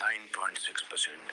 9.6%।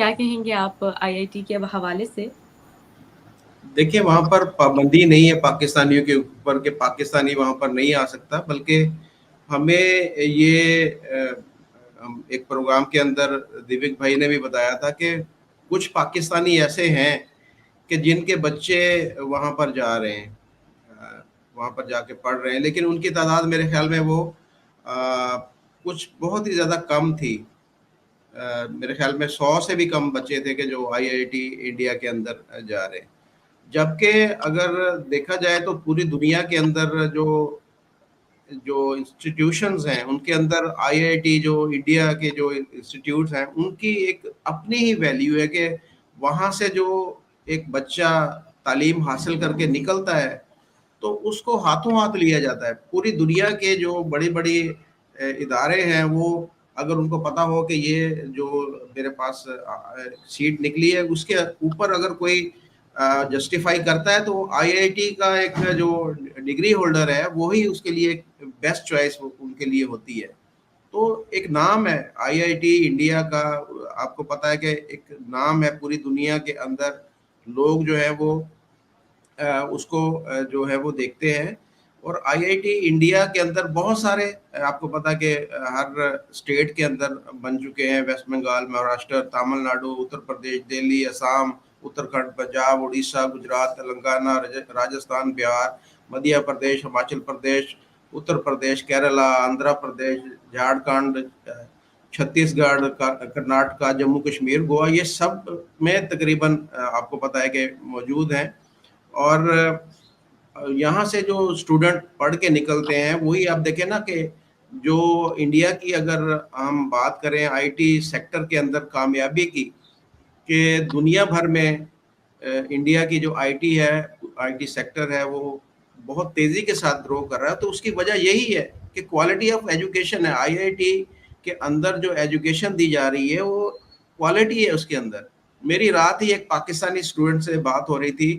کیا کہیں گے آپ IIT کے حوالے سے؟ دیکھیں وہاں پر پابندی نہیں ہے پاکستانیوں کے اوپر کہ پاکستانی وہاں پر نہیں آ سکتا، بلکہ ہمیں یہ ایک پروگرام کے اندر دیوک بھائی نے بھی بتایا تھا کہ کچھ پاکستانی ایسے ہیں کہ جن کے بچے وہاں پر جا رہے ہیں، وہاں پر جا کے پڑھ رہے ہیں، لیکن ان کی تعداد میرے خیال میں وہ کچھ بہت ہی زیادہ کم تھی. میرے خیال میں 100 سے بھی کم بچے تھے کہ جو IIT انڈیا کے اندر جا رہے ہیں. جبکہ اگر دیکھا جائے تو پوری دنیا کے اندر جو انسٹیٹیوشنز ہیں ان کے اندر IIT جو انڈیا کے جو انسٹیٹیوٹس ہیں ان کی ایک اپنی ہی ویلیو ہے کہ وہاں سے جو ایک بچہ تعلیم حاصل کر کے نکلتا ہے تو اس کو ہاتھوں ہاتھ لیا جاتا ہے. پوری دنیا کے جو بڑی بڑی ادارے ہیں وہ اگر ان کو پتا ہو کہ یہ جو میرے پاس سیٹ نکلی ہے اس کے اوپر اگر کوئی جسٹیفائی کرتا ہے تو IIT کا ایک جو ڈگری ہولڈر ہے وہی اس کے لیے بیسٹ چوائس ان کے لیے ہوتی ہے. تو ایک نام ہے IIT انڈیا کا، آپ کو پتا ہے کہ ایک نام ہے پوری دنیا کے اندر. لوگ جو ہے وہ اس کو جو ہے وہ دیکھتے ہیں. اور IIT انڈیا کے اندر بہت سارے آپ کو پتا کہ ہر اسٹیٹ کے اندر بن چکے ہیں، ویسٹ بنگال، مہاراشٹر، تامل ناڈو، اتر پردیش، دہلی، آسام، اتراکھنڈ، پنجاب، اڑیسہ، گجرات، تلنگانہ، راجستھان، بہار، مدھیہ پردیش، ہماچل پردیش، اتر پردیش، کیرلا، آندھرا پردیش، جھارکھنڈ، چھتیس گڑھ، کرناٹکا، جموں کشمیر، گوا، یہ سب میں تقریباً آپ کو پتا ہے کہ موجود ہیں. اور یہاں سے جو اسٹوڈنٹ پڑھ کے نکلتے ہیں وہی آپ دیکھیں نا کہ جو انڈیا کی اگر ہم بات کریں IT سیکٹر کے اندر کامیابی کی، کہ دنیا بھر میں انڈیا کی جو IT سیکٹر ہے وہ بہت تیزی کے ساتھ گرو کر رہا ہے. تو اس کی وجہ یہی ہے کہ کوالٹی آف ایجوکیشن ہے. IIT کے اندر جو ایجوکیشن دی جا رہی ہے وہ کوالٹی ہے اس کے اندر. میری رات ہی ایک پاکستانی اسٹوڈنٹ سے بات ہو رہی تھی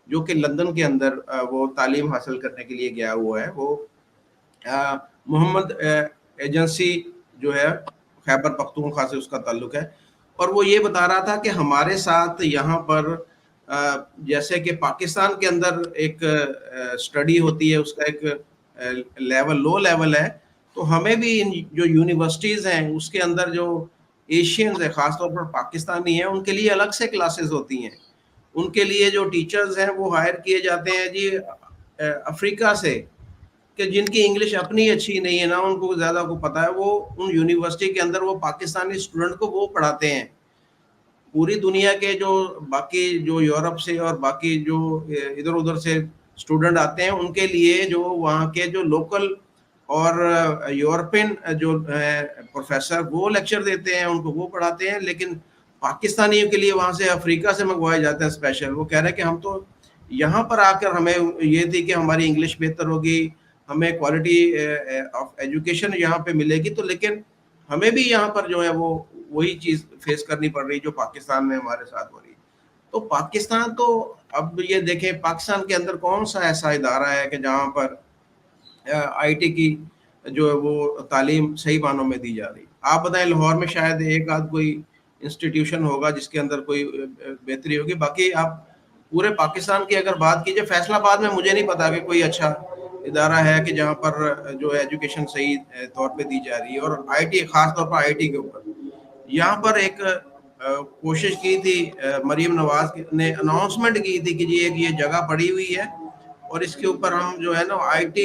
جو کہ لندن کے اندر وہ تعلیم حاصل کرنے کے لیے گیا ہوا ہے. وہ محمد ایجنسی جو ہے خیبر پختونخوا سے اس کا تعلق ہے. اور وہ یہ بتا رہا تھا کہ ہمارے ساتھ یہاں پر جیسے کہ پاکستان کے اندر ایک اسٹڈی ہوتی ہے، اس کا ایک لیول لو لیول ہے، تو ہمیں بھی جو یونیورسٹیز ہیں اس کے اندر جو ایشینز ہیں، خاص طور پر پاکستانی ہیں، ان کے لیے الگ سے کلاسز ہوتی ہیں. ان کے لیے جو ٹیچرز ہیں وہ ہائر کیے جاتے ہیں جی افریقہ سے، کہ جن کی انگلش اپنی اچھی نہیں ہے، نہ ان کو زیادہ کو پتا ہے، وہ ان یونیورسٹی کے اندر وہ پاکستانی اسٹوڈنٹ کو وہ پڑھاتے ہیں. پوری دنیا کے جو باقی جو یورپ سے اور باقی جو ادھر ادھر سے اسٹوڈنٹ آتے ہیں ان کے لیے جو وہاں کے جو لوکل اور یورپین جو پروفیسر وہ لیکچر دیتے ہیں، ان کو وہ پڑھاتے ہیں. لیکن پاکستانیوں کے لیے وہاں سے افریقہ سے منگوائے جاتے ہیں اسپیشل. وہ کہہ رہے ہیں کہ ہم تو یہاں پر آ کر ہمیں یہ تھی کہ ہماری انگلش بہتر ہوگی، ہمیں کوالٹی آف ایجوکیشن یہاں پہ ملے گی، تو لیکن ہمیں بھی یہاں پر جو ہے وہ وہی چیز فیس کرنی پڑ رہی جو پاکستان میں ہمارے ساتھ ہو رہی. تو پاکستان تو اب یہ دیکھیں پاکستان کے اندر کون سا ایسا ادارہ ہے کہ جہاں پر IT کی جو ہے وہ تعلیم صحیح معنوں میں دی جا رہی. آپ بتائیں لاہور میں شاید ایک آدھ کوئی انسٹیٹیوشن ہوگا جس کے اندر کوئی بہتری ہوگی. باقی آپ پورے پاکستان کی اگر بات کیجیے، فیصل آباد میں مجھے نہیں پتا کہ کوئی اچھا ادارہ ہے کہ جہاں پر جو ایجوکیشن صحیح طور پہ دی جا رہی ہے. اور IT خاص طور پر IT کے اوپر یہاں پر ایک کوشش کی تھی، مریم نواز نے اناؤنسمنٹ کی تھی کہ جی ایک یہ جگہ پڑی ہوئی ہے اور اس کے اوپر ہم جو ہے نا IT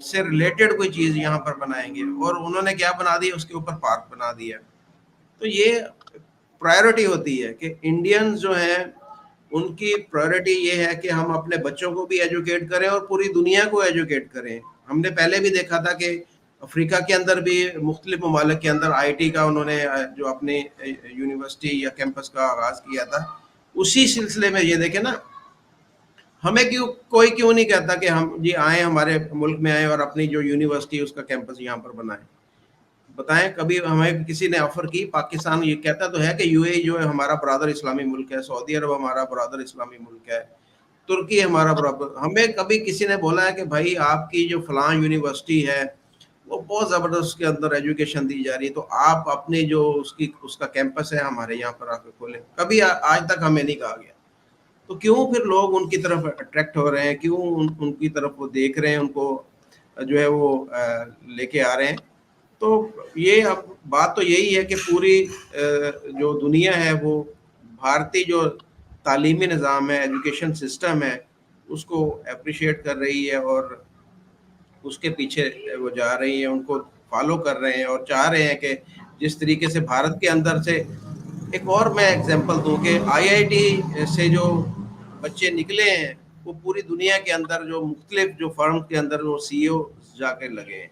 سے ریلیٹڈ کوئی چیز یہاں پر بنائیں گے. اور انہوں نے کیا بنا دیا، اس کے اوپر پارک بنا دیا. تو یہ پرائیورٹی ہوتی ہے کہ انڈینز جو ہیں ان کی پرائیورٹی یہ ہے کہ ہم اپنے بچوں کو بھی ایجوکیٹ کریں اور پوری دنیا کو ایجوکیٹ کریں. ہم نے پہلے بھی دیکھا تھا کہ افریقہ کے اندر بھی مختلف ممالک کے اندر IT کا انہوں نے جو اپنی یونیورسٹی یا کیمپس کا آغاز کیا تھا. اسی سلسلے میں یہ دیکھیں نا، ہمیں کوئی کیوں نہیں کہتا کہ ہم جی آئیں ہمارے ملک میں آئیں اور اپنی جو یونیورسٹی اس کا کیمپس یہاں پر بنائیں. بتائیں کبھی ہمیں کسی نے آفر کی؟ پاکستان یہ کہتا تو ہے کہ UAE جو ہے ہمارا برادر اسلامی ملک ہے، سعودی عرب ہمارا برادر اسلامی ملک ہے، ترکی ہمارا برابر. ہمیں کبھی کسی نے بولا ہے کہ بھائی آپ کی جو فلاں یونیورسٹی ہے وہ بہت زبردست اس کے اندر ایجوکیشن دی جا رہی ہے. تو آپ اپنی جو اس کا کیمپس ہے ہمارے یہاں پر آ کے کھولیں. کبھی آج تک ہمیں نہیں کہا گیا. تو کیوں پھر لوگ ان کی طرف اٹریکٹ ہو رہے ہیں, کیوں ان کی طرف وہ دیکھ رہے ہیں, ان کو جو ہے وہ لے کے آ رہے ہیں. تو یہ اب بات تو یہی ہے کہ پوری جو دنیا ہے وہ بھارتی جو تعلیمی نظام ہے, ایجوکیشن سسٹم ہے, اس کو اپریشیٹ کر رہی ہے اور اس کے پیچھے وہ جا رہی ہیں, ان کو فالو کر رہے ہیں اور چاہ رہے ہیں کہ جس طریقے سے بھارت کے اندر سے. ایک اور میں ایگزامپل دوں کہ IIT سے جو بچے نکلے ہیں وہ پوری دنیا کے اندر جو مختلف جو فرم کے اندر وہ CEO جا کے لگے ہیں.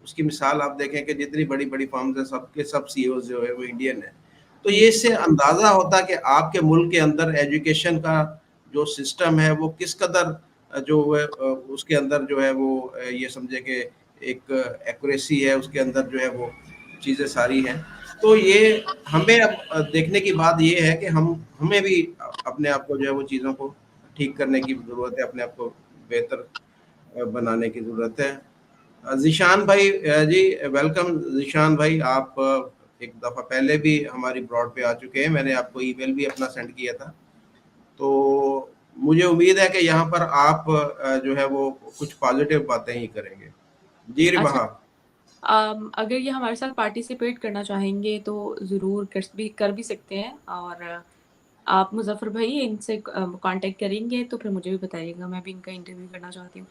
اس کی مثال آپ دیکھیں کہ جتنی بڑی بڑی فرمز ہیں سب کے سب CEOs جو ہے وہ انڈین ہیں. تو یہ اس سے اندازہ ہوتا کہ آپ کے ملک کے اندر ایجوکیشن کا جو سسٹم ہے وہ کس قدر جو اس کے اندر جو ہے وہ یہ سمجھے کہ ایک ایکوریسی ہے, اس کے اندر جو ہے وہ چیزیں ساری ہیں. تو یہ ہمیں اب دیکھنے کی بات یہ ہے کہ ہمیں بھی اپنے آپ کو جو ہے وہ چیزوں کو ٹھیک کرنے کی ضرورت ہے, اپنے آپ کو بہتر بنانے کی ضرورت ہے. ذیشان بھائی جی ویلکم. ذیشان بھائی آپ ایک دفعہ پہلے بھی ہماری براڈ پہ آ چکے ہیں, میں نے آپ کو ای میل بھی اپنا سینڈ کیا تھا. تو مجھے امید ہے کہ یہاں پر آپ جو ہے وہ کچھ پازیٹیو باتیں ہی کریں گے. جی ربحا, اگر یہ ہمارے ساتھ پارٹیسپیٹ کرنا چاہیں گے تو ضرور کر بھی سکتے ہیں, اور آپ مظفر بھائی ان سے کانٹیکٹ کریں گے تو پھر مجھے بھی بتائیے گا, میں بھی ان کا انٹرویو کرنا چاہتی ہوں.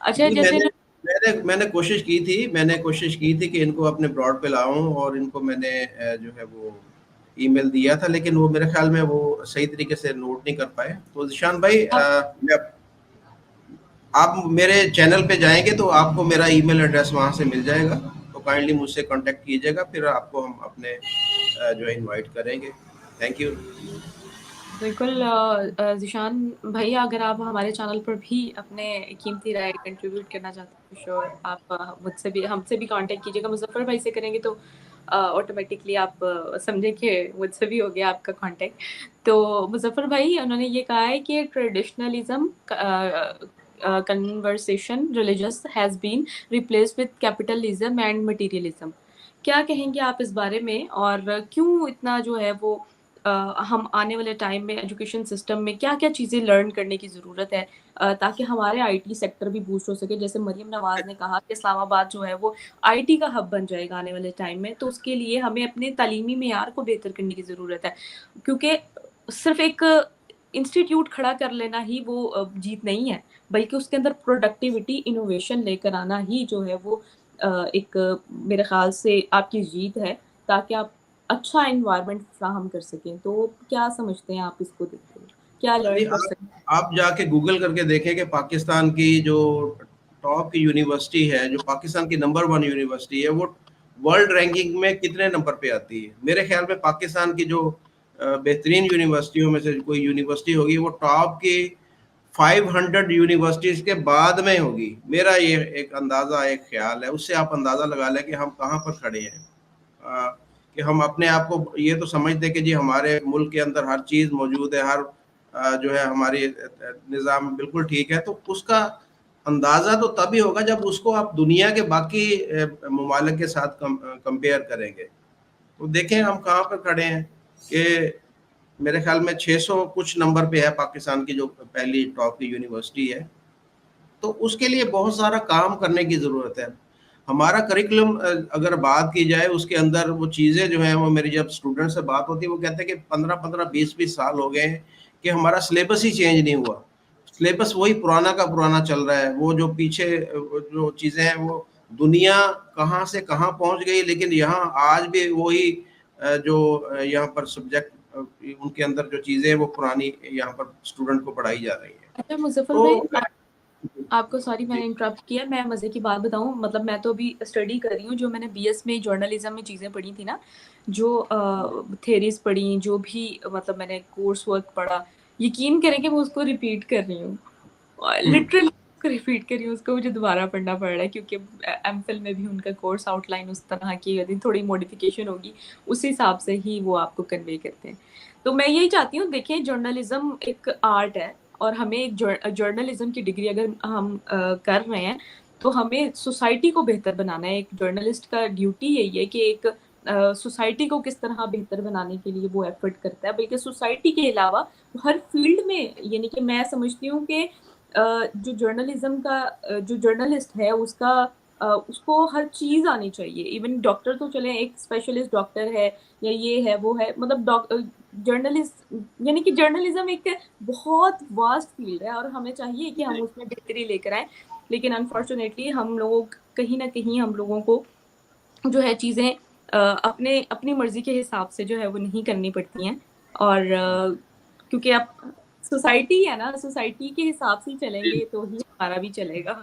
اچھا, جیسے میں نے کوشش کی تھی کہ ان کو اپنے براڈ پہ لاؤں, اور ان کو میں نے جو ہے وہ ای میل دیا تھا, لیکن وہ میرے خیال میں وہ صحیح طریقے سے نوٹ نہیں کر پائے. تو ذیشان بھائی آپ میرے چینل پہ جائیں گے تو آپ کو میرا ای میل ایڈریس وہاں سے مل جائے گا, تو کائنڈلی مجھ سے کانٹیکٹ کیجیے گا, پھر آپ کو ہم اپنے جو ہے انوائٹ کریں گے. Thank you. بالکل ذیشان بھائی, اگر آپ ہمارے چینل پر بھی اپنے قیمتی رائے کنٹریبیوٹ کرنا چاہتے ہیں, شیور آپ ہم سے بھی کانٹیکٹ کیجیے گا. مظفر بھائی سے کریں گے تو آٹومیٹکلی آپ سمجھیں کہ مجھ سے بھی ہو گیا آپ کا کانٹیکٹ. تو مظفر بھائی انہوں نے یہ کہا ہے کہ traditionalism conversation religious has been replace with capitalism and materialism. کیا کہیں گے آپ اس بارے میں, اور کیوں اتنا جو ہے وہ ہم آنے والے ٹائم میں ایجوکیشن سسٹم میں کیا کیا چیزیں لرن کرنے کی ضرورت ہے تاکہ ہمارے IT سیکٹر بھی بوسٹ ہو سکے. جیسے مریم نواز نے کہا کہ اسلام آباد جو ہے وہ IT کا ہب بن جائے گا آنے والے ٹائم میں, تو اس کے لیے ہمیں اپنے تعلیمی معیار کو بہتر کرنے کی ضرورت ہے, کیونکہ صرف ایک انسٹیٹیوٹ کھڑا کر لینا ہی وہ جیت نہیں ہے, بلکہ اس کے اندر پروڈکٹیوٹی انوویشن لے کر آنا ہی جو ہے وہ ایک میرے خیال سے آپ کی جیت ہے, تاکہ آپ اچھا انوائرمنٹ فراہم کر سکیں. تو کیا سمجھتے ہیں آپ اس کو دیکھتے ہیں, کیا لرن کر سکتے ہیں؟ آپ جا کے گوگل کر کے دیکھیں کہ پاکستان کی جو ٹاپ کی یونیورسٹی ہے, جو پاکستان کی نمبر 1 یونیورسٹی ہے, وہ ورلڈ رینکنگ میں کتنے نمبر پہ آتی ہے. میرے خیال میں پاکستان کی جو بہترین یونیورسٹیوں میں سے کوئی یونیورسٹی ہوگی وہ ٹاپ کی 500 یونیورسٹیز کے بعد میں ہوگی. میرا یہ ایک اندازہ, ایک خیال ہے, اس سے آپ اندازہ لگا لیں کہ ہم کہاں پر کھڑے ہیں. کہ ہم اپنے آپ کو یہ تو سمجھتے کہ جی ہمارے ملک کے اندر ہر چیز موجود ہے, ہر جو ہے ہماری نظام بالکل ٹھیک ہے, تو اس کا اندازہ تو تبھی ہوگا جب اس کو آپ دنیا کے باقی ممالک کے ساتھ کمپیئر کریں گے. تو دیکھیں ہم کہاں پر کھڑے ہیں, کہ میرے خیال میں 600 کچھ نمبر پہ ہے پاکستان کی جو پہلی ٹاپ کی یونیورسٹی ہے. تو اس کے لیے بہت سارا کام کرنے کی ضرورت ہے. ہمارا کریکولم اگر بات کی جائے, اس کے اندر وہ چیزیں جو ہیں وہ میری جب اسٹوڈنٹ سے بات ہوتی ہے وہ کہتے ہیں کہ 15-20 سال ہو گئے ہیں کہ ہمارا سلیبس ہی چینج نہیں ہوا. سلیبس وہی پرانا کا پرانا چل رہا ہے. وہ جو پیچھے جو چیزیں ہیں وہ دنیا کہاں سے کہاں پہنچ گئی, لیکن یہاں آج بھی وہی جو یہاں پر سبجیکٹ ان کے اندر جو چیزیں وہ پرانی یہاں پر اسٹوڈنٹ کو پڑھائی جا رہی ہیں. اچھا مظفر تو بھائی, آپ کو سوری میں نے انٹرپٹ کیا, میں مزے کی بات بتاؤں, مطلب میں تو ابھی اسٹڈی کر رہی ہوں, جو میں نے BS میں جرنلزم میں چیزیں پڑھی تھی نا, جو تھیریز پڑھی, جو بھی مطلب میں نے کورس ورک پڑھا, یقین کریں کہ میں اس کو ریپیٹ کر رہی ہوں, لٹرلی ریپیٹ کر رہی ہوں اس کو, مجھے دوبارہ پڑھنا پڑ رہا ہے کیونکہ MPhil میں بھی ان کا کورس آؤٹ لائن اس طرح کی ہوتی, تھوڑی موڈیفیکیشن ہوگی, اس حساب سے ہی وہ آپ کو کنوے کرتے ہیں. تو میں یہی چاہتی ہوں, دیکھیں جرنلزم ایک آرٹ ہے, اور ہمیں ایک جرنلزم کی ڈگری اگر ہم کر رہے ہیں تو ہمیں سوسائٹی کو بہتر بنانا ہے. ایک جرنلسٹ کا ڈیوٹی یہی ہے کہ ایک سوسائٹی کو کس طرح بہتر بنانے کے لیے وہ ایفرٹ کرتا ہے. بلکہ سوسائٹی کے علاوہ ہر فیلڈ میں, یعنی کہ میں سمجھتی ہوں کہ جو جرنلزم کا جو جرنلسٹ ہے اس کو ہر چیز آنی چاہیے. ایون ڈاکٹر تو چلیں ایک اسپیشلسٹ ڈاکٹر ہے یا یہ ہے وہ ہے, مطلب جرنلسٹ یعنی کہ جرنلزم ایک بہت واسٹ فیلڈ ہے اور ہمیں چاہیے کہ ہم اس میں بہتری لے کر آئیں. لیکن انفارچونیٹلی ہم لوگوں کہیں نہ کہیں ہم لوگوں کو جو ہے چیزیں اپنی مرضی کے حساب سے جو ہے وہ نہیں کرنی پڑتی ہیں. اور کیونکہ اب سوسائٹی ہے نا, سوسائٹی کے حساب سے چلیں گے تو ہی ہمارا بھی چلے گا.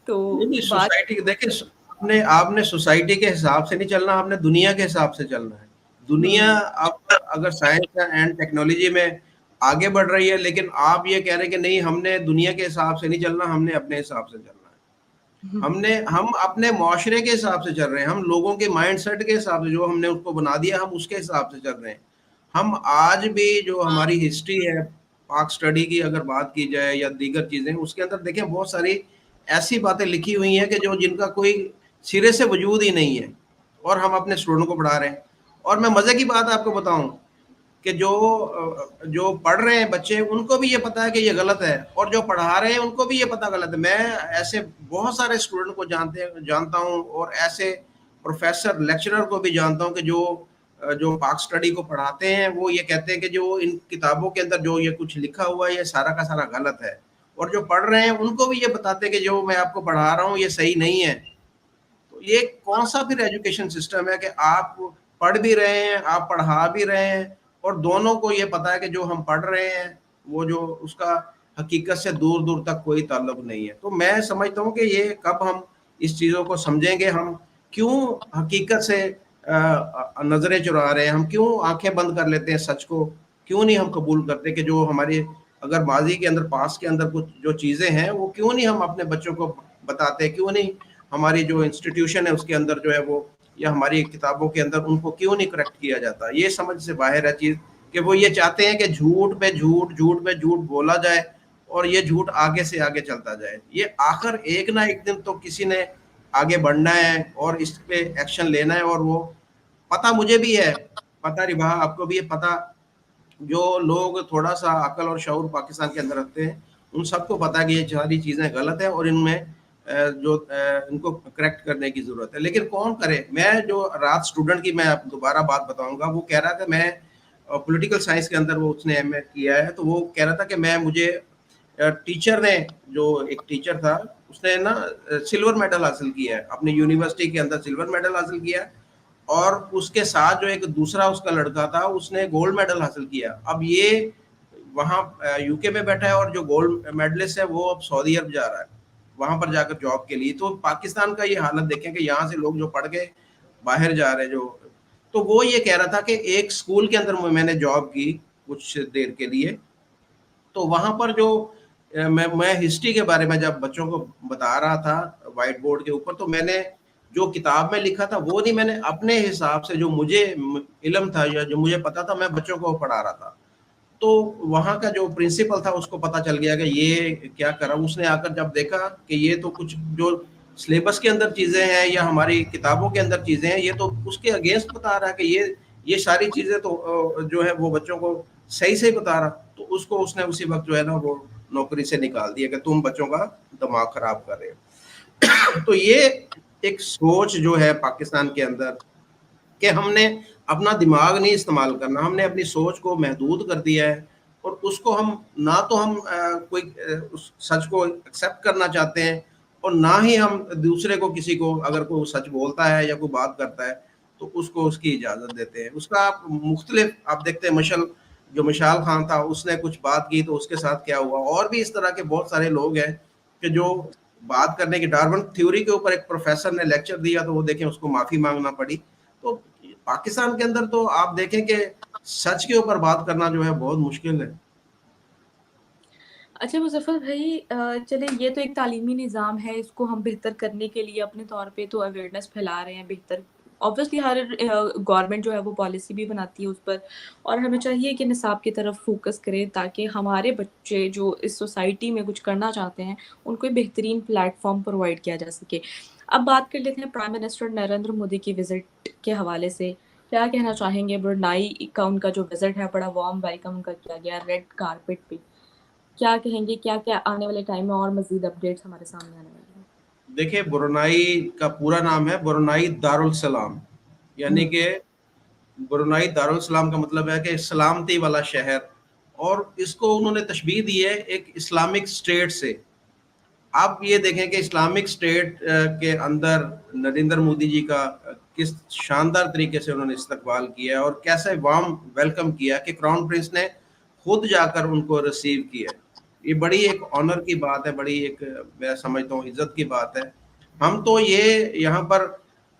تو نہیں بات سوسائٹی دیکھیں, آپ نے سوسائٹی کے حساب سے نہیں چلنا, آپ نے دنیا کے حساب سے چلنا ہے. دنیا اب اگر سائنس اینڈ ٹیکنالوجی میں آگے بڑھ رہی ہے, لیکن آپ یہ کہہ رہے ہیں کہ نہیں ہم نے دنیا کے حساب سے نہیں چلنا, ہم نے اپنے حساب سے چلنا ہے. ہم اپنے معاشرے کے حساب سے چل رہے ہیں, ہم لوگوں کے مائنڈ سیٹ کے حساب سے جو ہم نے اس کو بنا دیا ہم اس کے حساب سے چل رہے ہیں. ہم آج بھی جو ہماری ہسٹری ہے پاک اسٹڈی کی اگر بات کی جائے یا دیگر چیزیں, اس کے اندر دیکھیں بہت ساری ایسی باتیں لکھی ہوئی ہیں کہ جن کا کوئی سرے سے وجود ہی نہیں ہے, اور ہم اپنے اسٹوڈنٹ کو پڑھا رہے ہیں. اور میں مزے کی بات آپ کو بتاؤں کہ جو پڑھ رہے ہیں بچے ان کو بھی یہ پتا ہے کہ یہ غلط ہے, اور جو پڑھا رہے ہیں ان کو بھی یہ پتا غلط ہے. میں ایسے بہت سارے اسٹوڈنٹ کو جانتا ہوں, اور ایسے پروفیسر لیکچرر کو بھی جانتا ہوں کہ جو پاک اسٹڈی کو پڑھاتے ہیں وہ یہ کہتے ہیں کہ جو ان کتابوں کے اندر جو یہ کچھ لکھا ہوا ہے یہ سارا کا سارا غلط ہے. اور جو پڑھ رہے ہیں ان کو بھی یہ بتاتے ہیں کہ جو میں آپ کو پڑھا رہا ہوں یہ صحیح نہیں ہے. تو یہ کون سا پھر ایجوکیشن سسٹم ہے کہ آپ پڑھ بھی رہے ہیں, آپ پڑھا بھی رہے ہیں, اور دونوں کو یہ پتا ہے کہ جو ہم پڑھ رہے ہیں وہ جو اس کا حقیقت سے دور دور تک کوئی تعلق نہیں ہے. تو میں سمجھتا ہوں کہ یہ کب ہم اس چیزوں کو سمجھیں گے, ہم کیوں حقیقت سے نظریں چرا رہے ہیں, ہم کیوں آنکھیں بند کر لیتے ہیں سچ کو, کیوں نہیں ہم قبول کرتے کہ جو ہماری اگر ماضی کے اندر پاس کے اندر کچھ جو چیزیں ہیں وہ کیوں نہیں ہم اپنے بچوں کو بتاتے, کیوں نہیں ہماری جو انسٹیٹیوشن ہے اس کے اندر جو ہے وہ یا ہماری کتابوں کے اندر ان کو کیوں نہیں کریکٹ کیا جاتا. یہ سمجھ سے باہر ہے چیز کہ وہ یہ چاہتے ہیں کہ جھوٹ پہ جھوٹ بولا جائے اور یہ جھوٹ آگے سے آگے چلتا جائے. یہ آخر ایک نہ ایک دن تو کسی نے آگے بڑھنا ہے اور اس پہ ایکشن لینا ہے. اور وہ پتہ مجھے بھی ہے, پتہ ربا آپ کو بھی یہ پتہ, جو لوگ تھوڑا سا عقل اور شعور پاکستان کے اندر رکھتے ہیں ان سب کو پتہ ہے کہ یہ ساری چیزیں غلط ہیں اور ان میں ان کو کریکٹ کرنے کی ضرورت ہے. لیکن کون کرے. میں جو رات اسٹوڈنٹ کی میں دوبارہ بات بتاؤں گا, وہ کہہ رہا تھا میں پولیٹیکل سائنس کے اندر وہ اس نے ایم اے کیا ہے, تو وہ کہہ رہا تھا کہ مجھے ٹیچر نے, جو ایک ٹیچر تھا اس نے نا سلور میڈل حاصل کیا ہے اپنی یونیورسٹی کے اندر, سلور میڈل حاصل کیا, اور اس کے ساتھ جو ایک دوسرا اس کا لڑکا تھا اس نے گولڈ میڈل حاصل کیا. اب یہ وہاں یو کے میں بیٹھا ہے اور جو گولڈ میڈلسٹ ہے وہ اب سعودی عرب جا رہا ہے وہاں پر جا کر جاب کے لیے. تو پاکستان کا یہ حالت دیکھیں کہ یہاں سے لوگ جو پڑھ کے باہر جا رہے جو, تو وہ یہ کہہ رہا تھا کہ ایک اسکول کے اندر میں نے جاب کی کچھ دیر کے لیے, تو وہاں پر جو میں ہسٹری کے بارے میں جب بچوں کو بتا رہا تھا وائٹ بورڈ کے اوپر, تو میں نے جو کتاب میں لکھا تھا وہ نہیں, میں نے اپنے حساب سے جو مجھے علم تھا یا جو مجھے پتا تھا میں بچوں کو پڑھا رہا تھا. تو وہاں کا جو پرنسپل تھا اس کو پتا چل گیا کہ یہ کیا کر رہا. اس نے آ کر جب دیکھا کہ یہ تو کچھ جو سلیبس کے اندر چیزیں ہیں یا ہماری کتابوں کے اندر چیزیں ہیں یہ تو اس کے اگینسٹ بتا رہا ہے کہ یہ ساری چیزیں تو جو ہے وہ بچوں کو صحیح سے بتا رہا, تو اس نے اسی وقت جو ہے نا وہ نوکری سے نکال دیا کہ تم بچوں کا دماغ خراب کر رہے ہو. تو یہ ایک سوچ جو ہے پاکستان کے اندر کہ ہم نے اپنا دماغ نہیں استعمال کرنا, ہم نے اپنی سوچ کو محدود کر دیا ہے, اور اس کو ہم نہ تو ہم کوئی سچ کو ایکسیپٹ کرنا چاہتے ہیں, اور نہ ہی ہم دوسرے کو کسی کو اگر کوئی سچ بولتا ہے یا کوئی بات کرتا ہے تو اس کو اس کی اجازت دیتے ہیں. اس کا مختلف آپ دیکھتے ہیں, جو مشال خان تھا اس نے کچھ بات کی تو اس کے ساتھ کیا ہوا, اور بھی اس طرح کے بہت سارے لوگ ہیں کہ جو بات کرنے کی ڈارون تھیوری کے اوپر ایک پروفیسر نے لیکچر دیا تو وہ دیکھیں اس کو معافی مانگنا پڑی. تو پاکستان کے اندر تو آپ دیکھیں کہ سچ کے اوپر بات کرنا جو ہے بہت مشکل ہے. اچھا مظفر بھائی, چلے یہ تو ایک تعلیمی نظام ہے, اس کو ہم بہتر کرنے کے لیے اپنے طور پہ تو اویئرنیس پھیلا رہے ہیں, بہتر obviously ہر گورنمنٹ جو ہے وہ پالیسی بھی بناتی ہے اس پر, اور ہمیں چاہیے کہ نصاب کی طرف فوکس کریں تاکہ ہمارے بچے جو اس سوسائٹی میں کچھ کرنا چاہتے ہیں ان کو بہترین پلیٹ فارم پرووائڈ کیا جا سکے. اب بات کر لیتے ہیں پرائم منسٹر نریندر مودی کی وزٹ کے حوالے سے. کیا کہنا چاہیں گے؟ برونائی کا ان کا جو وزٹ ہے بڑا وارم ویلکم ان کا کیا گیا ریڈ کارپٹ پہ. کیا کہیں گے, کیا کیا آنے والے ٹائم میں اور مزید اپڈیٹس ہمارے سامنے آنے والی ہیں؟ دیکھیں برونائی کا پورا نام ہے برونائی دارالسلام, یعنی کہ برونائی دارالسلام کا مطلب ہے کہ سلامتی والا شہر, اور اس کو انہوں نے تشبیہ دی ہے ایک اسلامک اسٹیٹ سے. آپ یہ دیکھیں کہ اسلامک اسٹیٹ کے اندر نریندر مودی جی کا کس شاندار طریقے سے انہوں نے استقبال کیا اور کیسے وارم ویلکم کیا کہ کراؤن پرنس نے خود جا کر ان کو ریسیو کیا. یہ بڑی ایک آنر کی بات ہے, بڑی ایک میں سمجھتا ہوں عزت کی بات ہے. ہم تو یہ یہاں پر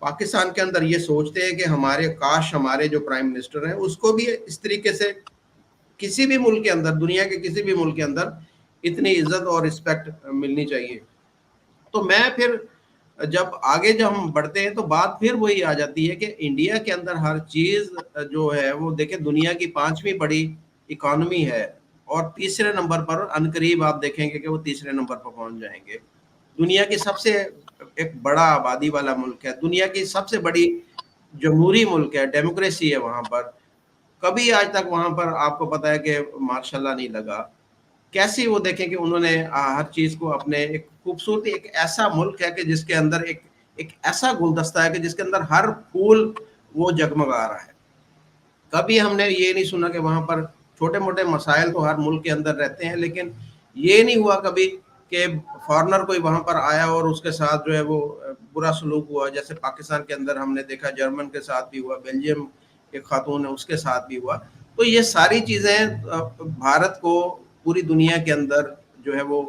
پاکستان کے اندر یہ سوچتے ہیں کہ ہمارے کاش ہمارے جو پرائم منسٹر ہیں اس کو بھی اس طریقے سے کسی بھی ملک کے اندر, دنیا کے کسی بھی ملک کے اندر اتنی عزت اور رسپیکٹ ملنی چاہیے. تو میں پھر جب ہم بڑھتے ہیں تو بات پھر وہی آ جاتی ہے کہ انڈیا کے اندر ہر چیز جو ہے وہ دیکھیں دنیا کی 5ویں بڑی اکانومی ہے اور تیسرے نمبر پر عنقریب آپ دیکھیں گے کہ وہ تیسرے نمبر پر پہنچ جائیں گے. دنیا کی سب سے ایک بڑا آبادی والا ملک ہے, دنیا کی سب سے بڑی جمہوری ملک ہے, ڈیموکریسی ہے وہاں پر. کبھی آج تک وہاں پر آپ کو پتا ہے کہ ماشاء اللہ نہیں لگا. کیسی وہ دیکھیں کہ انہوں نے ہر چیز کو اپنے ایک خوبصورتی, ایک ایسا ملک ہے کہ جس کے اندر ایک ایسا گلدستہ ہے کہ جس کے اندر ہر پھول وہ جگمگا رہا ہے. کبھی ہم نے یہ نہیں سنا کہ وہاں پر چھوٹے موٹے مسائل تو ہر ملک کے اندر رہتے ہیں, لیکن یہ نہیں ہوا کبھی کہ فارنر کوئی وہاں پر آیا اور اس کے ساتھ جو ہے وہ برا سلوک ہوا. جیسے پاکستان کے اندر ہم نے دیکھا جرمن کے ساتھ بھی ہوا, بیلجیم ایک خاتون ہے اس کے ساتھ بھی ہوا. تو یہ ساری چیزیں بھارت کو پوری دنیا کے اندر جو ہے وہ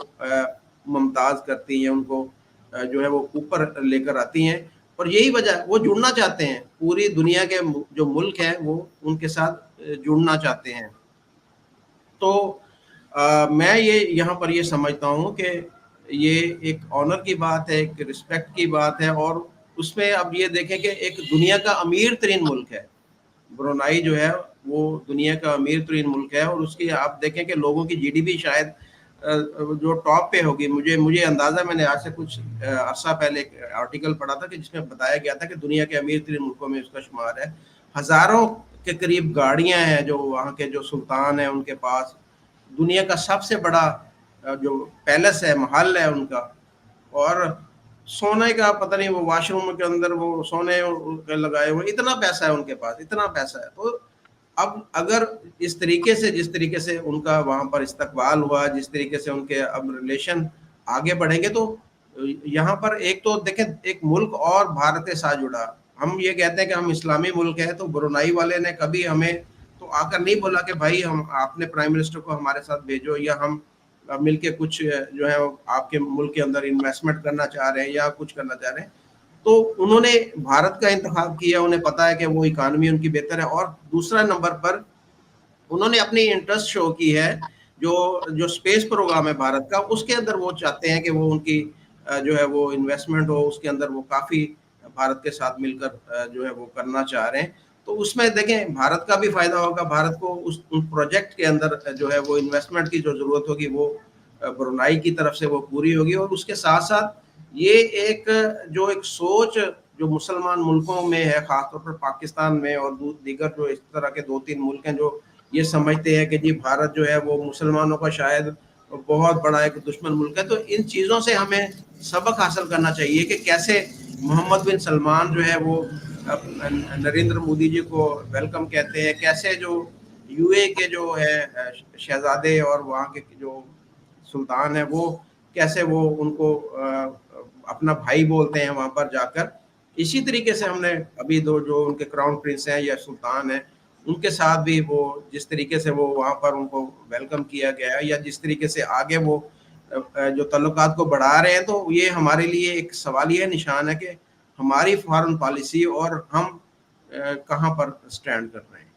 ممتاز کرتی ہیں, ان کو جو ہے وہ اوپر لے کر آتی ہیں. اور یہی وجہ وہ جڑنا چاہتے ہیں, پوری دنیا کے جو ملک ہیں وہ ان کے ساتھ جڑنا چاہتے ہیں. تو میں یہاں پر یہ سمجھتا ہوں کہ یہ ایک آنر کی بات ہے, ایک رسپیکٹ کی بات ہے. اور اس میں اب یہ دیکھیں کہ ایک دنیا کا امیر ترین ملک ہے برونائی جو ہے, وہ دنیا کا امیر ترین ملک ہے. اور اس کی آپ دیکھیں کہ لوگوں کی جی ڈی پی شاید جو ٹاپ پہ ہوگی. مجھے اندازہ, میں نے آج سے کچھ عرصہ پہلے ایک آرٹیکل پڑھا تھا کہ جس میں بتایا گیا تھا کہ دنیا کے امیر ترین ملکوں میں اس کا شمار ہے. ہزاروں کے قریب گاڑیاں ہیں جو وہاں کے جو سلطان ہیں ان کے پاس. دنیا کا سب سے بڑا جو پیلس ہے, محل ہے ان کا. اور سونے کا پتہ نہیں, وہ واش روم کے اندر وہ سونے لگائے ہوئے, اتنا پیسہ ہے ان کے پاس, اتنا پیسہ ہے. تو اب اگر اس طریقے سے جس طریقے سے ان کا وہاں پر استقبال ہوا, جس طریقے سے ان کے اب ریلیشن آگے بڑھیں گے, تو یہاں پر ایک تو دیکھیں ایک ملک اور بھارت کے ساتھ جڑا. ہم یہ کہتے ہیں کہ ہم اسلامی ملک ہیں, تو برونائی والے نے کبھی ہمیں تو آ کر نہیں بولا کہ بھائی ہم اپنے پرائم منسٹر کو ہمارے ساتھ بھیجو, یا ہم مل کے کچھ جو ہے آپ کے ملک کے اندر انویسٹمنٹ کرنا چاہ رہے ہیں یا کچھ کرنا چاہ رہے ہیں. تو انہوں نے بھارت کا انتخاب کیا, انہیں پتا ہے کہ وہ اکانومی ان کی بہتر ہے. اور دوسرا نمبر پر انہوں نے اپنی انٹرسٹ شو کی ہے جو اسپیس پروگرام ہے بھارت کا, اس کے اندر وہ چاہتے ہیں کہ وہ ان کی جو ہے وہ انویسٹمنٹ ہو, اس کے اندر وہ کافی بھارت کے ساتھ مل کر جو ہے وہ کرنا چاہ رہے ہیں. تو اس میں دیکھیں بھارت کا بھی فائدہ ہوگا, بھارت کو اس پروجیکٹ کے اندر جو ہے وہ انویسٹمنٹ کی جو ضرورت ہوگی وہ برونائی کی طرف سے وہ پوری ہوگی. اور اس کے ساتھ ساتھ یہ ایک سوچ جو مسلمان ملکوں میں ہے, خاص طور پر پاکستان میں اور دیگر جو اس طرح کے 2-3 ملک ہیں جو یہ سمجھتے ہیں کہ جی بھارت جو ہے وہ مسلمانوں کا شاید بہت بڑا ایک دشمن ملک ہے. تو ان چیزوں سے ہمیں سبق حاصل کرنا چاہیے کہ کیسے محمد بن سلمان جو ہے وہ نریندر مودی جی کو ویلکم کہتے ہیں, کیسے جو یو اے کے جو ہے شہزادے اور وہاں کے جو سلطان ہیں وہ کیسے وہ ان کو اپنا بھائی بولتے ہیں وہاں پر جا کر. اسی طریقے سے ہم نے ابھی جو ان کے کراؤن پرنس ہیں یا سلطان ہیں ان کے ساتھ بھی وہ جس طریقے سے وہ وہاں پر ان کو ویلکم کیا گیا ہے, یا جس طریقے سے آگے وہ جو تعلقات کو بڑھا رہے ہیں, تو یہ ہمارے لیے ایک سوالیہ نشان ہے کہ ہماری فارن پالیسی اور ہم کہاں پر سٹینڈ کر رہے ہیں.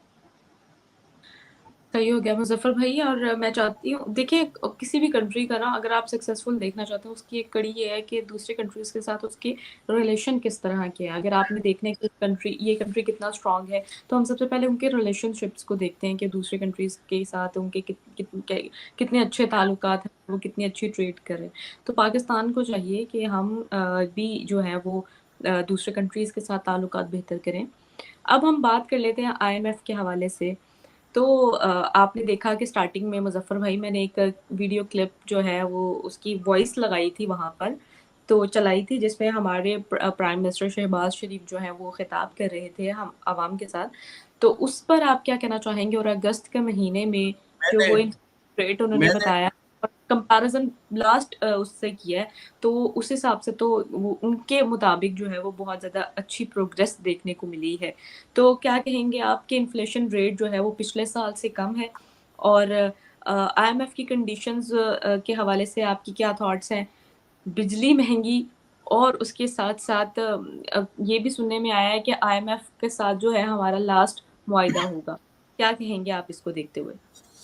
صحیح ہو گیا مظفر بھائی. اور میں چاہتی ہوں دیکھیں کسی بھی کنٹری کا نا اگر آپ سکسیزفل دیکھنا چاہتے ہیں اس کی ایک کڑی یہ ہے کہ دوسرے کنٹریز کے ساتھ اس کی ریلیشن کس طرح کے ہیں. اگر آپ نے دیکھنا ہے کہ یہ کنٹری کتنا اسٹرانگ ہے تو ہم سب سے پہلے ان کے ریلیشن شپس کو دیکھتے ہیں کہ دوسرے کنٹریز کے ساتھ ان کے کتنے اچھے تعلقات ہیں, وہ کتنی اچھی ٹریڈ کر رہے ہیں. تو پاکستان کو چاہیے کہ ہم بھی جو ہے وہ دوسرے کنٹریز کے ساتھ تعلقات بہتر کریں. اب ہم بات کر لیتے ہیں IMF کے حوالے سے. تو آپ نے دیکھا کہ سٹارٹنگ میں مظفر بھائی میں نے ایک ویڈیو کلپ جو ہے وہ اس کی وائس لگائی تھی وہاں پر تو چلائی تھی جس میں ہمارے پرائم منسٹر شہباز شریف جو ہے وہ خطاب کر رہے تھے ہم عوام کے ساتھ. تو اس پر آپ کیا کہنا چاہیں گے؟ اور اگست کے مہینے میں میں جو نے وہ ریٹ انہوں نے میں نے بتایا اور کمپیریزن لاسٹ اس سے کیا ہے تو اس حساب سے تو ان کے مطابق جو ہے وہ بہت زیادہ اچھی پروگریس دیکھنے کو ملی ہے. تو کیا کہیں گے آپ کے انفلیشن ریٹ جو ہے وہ پچھلے سال سے کم ہے اور IMF کی کنڈیشنز کے حوالے سے آپ کی کیا تھاٹس ہیں؟ بجلی مہنگی اور اس کے ساتھ ساتھ یہ بھی سننے میں آیا ہے کہ IMF کے ساتھ جو ہے ہمارا لاسٹ معاہدہ ہوگا. کیا کہیں گے آپ اس کو دیکھتے ہوئے؟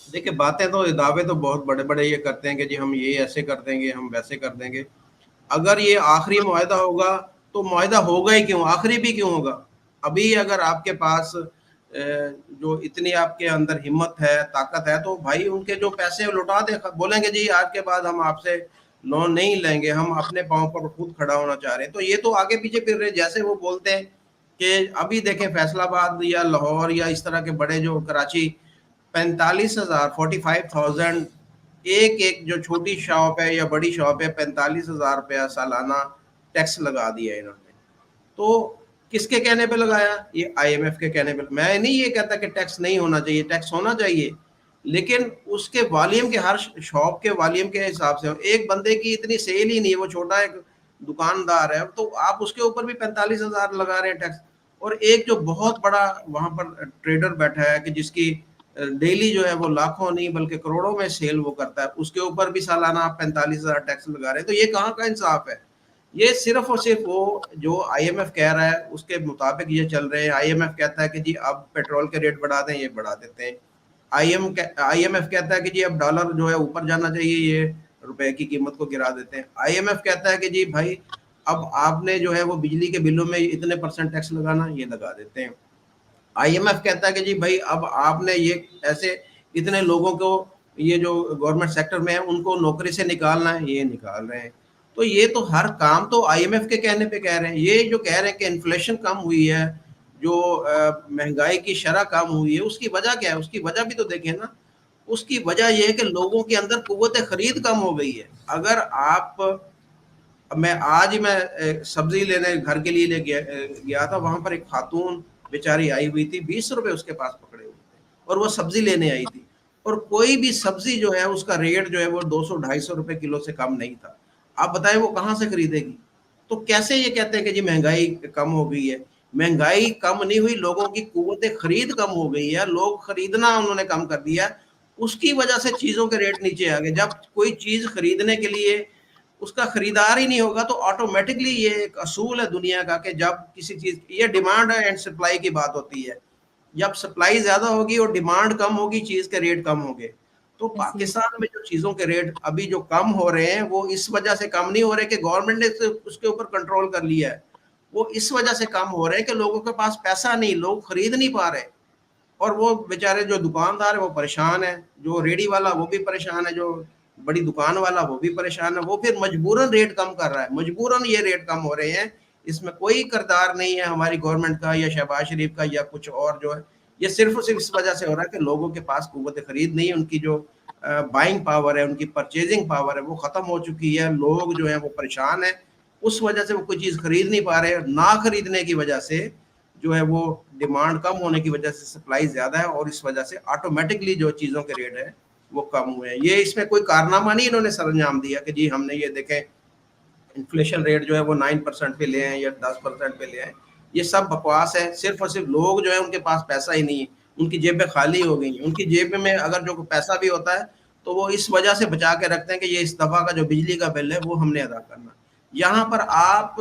دیکھیں باتیں تو دعوے تو بہت بڑے بڑے یہ کرتے ہیں کہ جی ہم یہ ایسے کر دیں گے, ہم ویسے کر دیں گے. اگر یہ آخری معاہدہ ہوگا تو معاہدہ ہوگا ہی کیوں, آخری بھی کیوں ہوگا؟ ابھی اگر آپ کے پاس جو اتنی آپ کے اندر ہمت ہے, طاقت ہے, تو بھائی ان کے جو پیسے لوٹا دیں. بولیں گے جی آج کے بعد ہم آپ سے لون نہیں لیں گے, ہم اپنے پاؤں پر خود کھڑا ہونا چاہ رہے ہیں. تو یہ تو آگے پیچھے پھر رہے. جیسے وہ بولتے ہیں کہ ابھی دیکھیں فیصل آباد یا لاہور یا اس طرح کے بڑے جو کراچی 45,000 45,000 ایک جو چھوٹی شاپ ہے یا بڑی شاپ ہے 45,000 روپیہ سالانہ ٹیکس لگا دیا انہوں نے. تو کس کے کہنے پہ لگایا؟ یہ IMF کے کہنے پہ. میں نہیں یہ کہتا کہ ٹیکس نہیں ہونا چاہیے, ٹیکس ہونا چاہیے, لیکن اس کے والیوم کے, ہر شاپ کے والیوم کے حساب سے. ایک بندے کی اتنی سیل ہی نہیں ہے, وہ چھوٹا ایک دکاندار ہے, تو آپ اس کے اوپر بھی 45,000 لگا رہے ہیں ٹیکس. اور ایک جو بہت بڑا وہاں پر ٹریڈر بیٹھا ہے کہ جس کی ڈیلی جو ہے وہ لاکھوں نہیں بلکہ کروڑوں میں سیل وہ کرتا ہے, اس کے اوپر بھی سالانہ آپ 45,000 ٹیکس لگا رہے ہیں. تو یہ کہاں کا انصاف ہے؟ یہ صرف اور صرف وہ جو IMF کہہ رہا ہے اس کے مطابق یہ چل رہے ہیں. IMF کہتا ہے کہ جی اب پیٹرول کے ریٹ بڑھا دیں, یہ بڑھا دیتے ہیں. IMF کہتا ہے کہ جی اب ڈالر جو ہے اوپر جانا چاہیے, یہ روپے کی قیمت کو گرا دیتے ہیں. IMF کہتا ہے کہ جی بھائی اب آپ نے جو ہے وہ بجلی کے بلوں میں اتنے % ٹیکس لگانا, یہ لگا دیتے ہیں. IMF کہتا ہے کہ جی بھائی اب آپ نے یہ ایسے اتنے لوگوں کو یہ جو گورنمنٹ سیکٹر میں ہیں ان کو نوکری سے نکالنا ہے, یہ نکال رہے ہیں. تو یہ تو ہر کام تو IMF کے کہنے پہ کہہ رہے ہیں. یہ جو کہہ رہے ہیں کہ انفلیشن کم ہوئی ہے, جو مہنگائی کی شرح کم ہوئی ہے, اس کی وجہ کیا ہے؟ اس کی وجہ بھی تو دیکھیں نا. اس کی وجہ یہ ہے کہ لوگوں کے اندر قوت خرید کم ہو گئی ہے. اگر آپ, میں سبزی لینے گھر کے لیے لے گیا تھا, وہاں پر ایک خاتون بیچاری آئی ہوئی تھی, 20 روپے اس کے پاس پکڑے ہوئے تھے اور وہ سبزی لینے آئی تھی, اور کوئی بھی سبزی جو ہے اس کا ریٹ جو ہے وہ 200-250 روپے کلو سے کم نہیں تھا. آپ بتائیں وہ کہاں سے خریدے گی؟ تو کیسے یہ کہتے ہیں کہ جی مہنگائی کم ہو گئی ہے؟ مہنگائی کم نہیں ہوئی, لوگوں کی قوت خرید کم ہو گئی ہے, لوگ خریدنا انہوں نے کم کر دیا. اس کی وجہ سے چیزوں کے ریٹ نیچے آ گئے. جب کوئی چیز خریدنے کے لیے اس کا خریدار ہی نہیں ہوگا تو آٹومیٹکلی یہ ایک اصول ہے دنیا کا کہ جب کسی چیز, یہ ڈیمانڈ اینڈ سپلائی کی بات ہوتی ہے, جب سپلائی زیادہ ہوگی اور ڈیمانڈ کم ہوگی چیز کے ریٹ کم ہوں گے. تو پاکستان میں جو چیزوں کے ریٹ ابھی جو کم ہو رہے ہیں وہ اس وجہ سے کم نہیں ہو رہے کہ گورنمنٹ نے اس کے اوپر کنٹرول کر لیا ہے, وہ اس وجہ سے کم ہو رہے ہیں کہ لوگوں کے پاس پیسہ نہیں, لوگ خرید نہیں پا رہے. اور وہ بیچارے جو دکاندار ہیں وہ پریشان ہیں, جو ریڈی والا وہ بھی پریشان ہے, جو بڑی دکان والا وہ بھی پریشان ہے. وہ پھر مجبوراً ریٹ کم کر رہا ہے, مجبوراً یہ ریٹ کم ہو رہے ہیں. اس میں کوئی کردار نہیں ہے ہماری گورنمنٹ کا یا شہباز شریف کا یا کچھ اور جو ہے. یہ صرف اور صرف اس وجہ سے ہو رہا ہے کہ لوگوں کے پاس قوت خرید نہیں ہے, ان کی جو بائنگ پاور ہے, ان کی پرچیزنگ پاور ہے وہ ختم ہو چکی ہے. لوگ جو ہیں وہ پریشان ہیں, اس وجہ سے وہ کوئی چیز خرید نہیں پا رہے. نہ خریدنے کی وجہ سے جو ہے وہ ڈیمانڈ کم ہونے کی وجہ سے سپلائی زیادہ ہے, اور اس وجہ سے آٹومیٹکلی جو چیزوں کے ریٹ ہے وہ کم ہوئے ہیں. یہ اس میں کوئی کارنامہ نہیں انہوں نے سر انجام دیا کہ جی ہم نے یہ دیکھیں انفلیشن ریٹ جو ہے وہ 9% پہ لے آئیں یا 10% پہ لے آئیں. یہ سب بکواس ہے. صرف اور صرف لوگ جو ہے ان کے پاس پیسہ ہی نہیں ہے, ان کی جیبیں خالی ہو گئی ہیں. ان کی جیب میں اگر جو پیسہ بھی ہوتا ہے تو وہ اس وجہ سے بچا کے رکھتے ہیں کہ یہ اس دفعہ کا جو بجلی کا بل ہے وہ ہم نے ادا کرنا. یہاں پر آپ